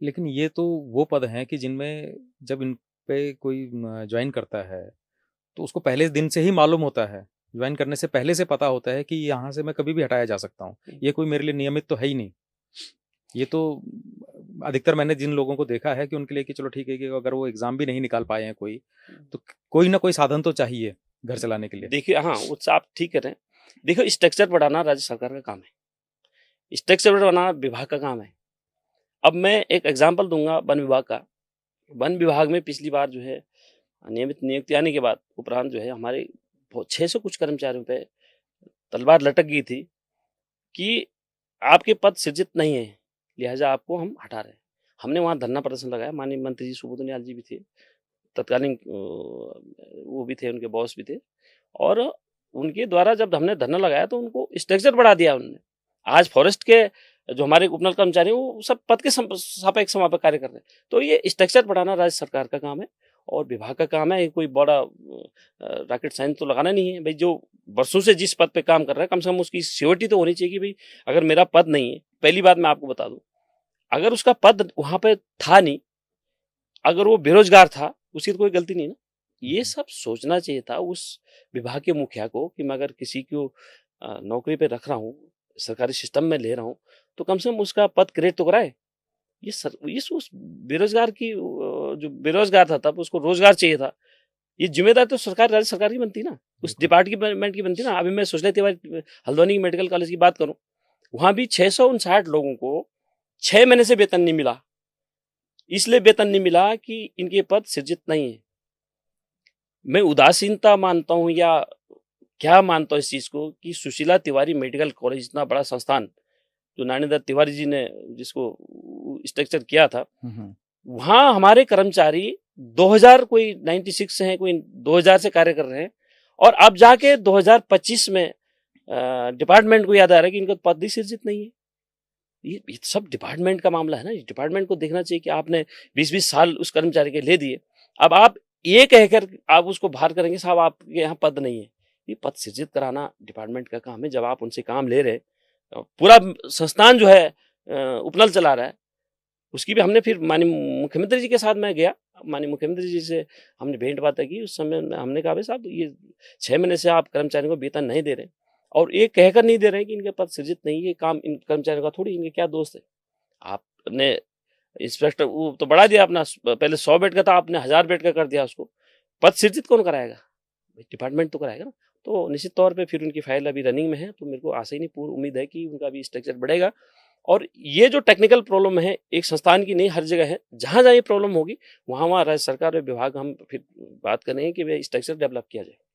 लेकिन ये तो वो पद हैं कि जिनमें जब इन पे कोई जॉइन करता है, तो उसको पहले दिन से ही मालूम होता है, जॉइन करने से पहले से पता होता है कि यहाँ से मैं कभी भी हटाया जा सकता हूँ। ये कोई मेरे लिए नियमित तो है ही नहीं। ये तो अधिकतर मैंने जिन लोगों को देखा है कि उनके लिए कि चलो ठीक है कि अगर वो एग्ज़ाम भी नहीं निकाल पाए हैं कोई, तो कोई ना कोई साधन तो चाहिए घर चलाने के लिए। देखिए हाँ, वो आप ठीक कह रहे हैं। देखो स्ट्रक्चर बढ़ाना राज्य सरकार का काम है। स्ट्रक्चर बढ़ाना विभाग का काम है। अब मैं एक एग्जांपल दूंगा वन विभाग का। वन विभाग में पिछली बार जो है नियमित नियुक्ति आने के बाद उपरांत जो है हमारे 600 कुछ कर्मचारियों पे तलवार लटक गई थी कि आपके पद सृजित नहीं है, लिहाजा आपको हम हटा रहे हैं। हमने वहाँ धरना प्रदर्शन लगाया। माननीय मंत्री जी सुबोध उनियाल जी भी थे, तत्कालीन वो भी थे, उनके बॉस भी थे, और उनके द्वारा जब हमने धरना लगाया तो उनको स्ट्रक्चर बढ़ा दिया उन्होंने। आज फॉरेस्ट के जो हमारे उपनल कर्मचारी हैं वो सब पद के सापेक्ष वहाँ पे कार्य कर रहे हैं। तो ये स्ट्रक्चर बढ़ाना राज्य सरकार का काम है और विभाग का काम है। ये कोई बड़ा रॉकेट साइंस तो लगाना नहीं है भाई। जो वर्षों से जिस पद पे काम कर रहा है, कम से कम उसकी सिक्योरिटी तो होनी चाहिए कि भाई अगर मेरा पद नहीं है, पहली बात मैं आपको बता दूं, अगर उसका पद वहां पे था नहीं, अगर वो बेरोजगार था, उसकी तो कोई गलती नहीं ना। ये सब सोचना चाहिए था उस विभाग के मुखिया को कि मैं अगर किसी को नौकरी पे रख रहा हूँ, सरकारी सिस्टम में ले रहा हूँ, तो कम से कम उसका पद क्रिएट तो कराए। ये उस बेरोजगार की जो बेरोजगार था तब उसको रोजगार चाहिए था। ये जिम्मेदारी तो सरकार, राज्य सरकार की बनती ना, उस डिपार्टमेंट की बनती ना। अभी मैं सुजला तिवारी हल्द्वानी मेडिकल कॉलेज की बात करूं, वहां भी 659 लोगों को 6 महीने से वेतन नहीं मिला। इसलिए वेतन नहीं मिला कि इनके पद सृजित नहीं है। मैं उदासीनता मानता हूं या क्या मानता हूं इस चीज को कि सुशीला तिवारी मेडिकल कॉलेज इतना बड़ा संस्थान जो नारायण तिवारी जी ने जिसको स्ट्रक्चर किया था, वहां हमारे कर्मचारी 2000 कोई 96 से हैं, कोई 2000 से कार्य कर रहे हैं, और अब जाके 2025 में डिपार्टमेंट को याद आ रहा है कि इनका पद ही सृजित नहीं है। ये सब डिपार्टमेंट का मामला है ना। डिपार्टमेंट को देखना चाहिए कि आपने 20-20 साल उस कर्मचारी के ले दिए, अब आप ये कहकर आप उसको बाहर करेंगे साहब आपके यहाँ पद नहीं है। ये पद सृजित कराना डिपार्टमेंट का काम है। जब आप उनसे काम ले रहे, पूरा संस्थान जो है उपनल चला रहा है, उसकी भी हमने फिर माननीय मुख्यमंत्री जी के साथ मैं गया, माननीय मुख्यमंत्री जी से हमने भेंट बातें की। उस समय हमने कहा भाई साहब ये 6 महीने से आप कर्मचारियों को वेतन नहीं दे रहे, और ये कहकर नहीं दे रहे हैं कि इनके पद सृजित नहीं है। काम इन कर्मचारियों का थोड़ी, इनके क्या दोस्त है। आपने इंस्पेक्टर वो तो बढ़ा दिया अपना, पहले 100 बेड का था, आपने 1000 बेड का कर दिया उसको। पद सृजित कौन कराएगा? डिपार्टमेंट तो कराएगा ना। तो निश्चित तौर पे फिर उनकी फाइल अभी रनिंग में है, तो मेरे को आशा ही नहीं, पूरी उम्मीद है कि उनका भी स्ट्रक्चर बढ़ेगा। और ये जो टेक्निकल प्रॉब्लम है एक संस्थान की नहीं, हर जगह है। जहां जहां ये प्रॉब्लम होगी वहां वहां राज्य सरकार और विभाग हम फिर बात करेंगे कि वे स्ट्रक्चर डेवलप किया जाए।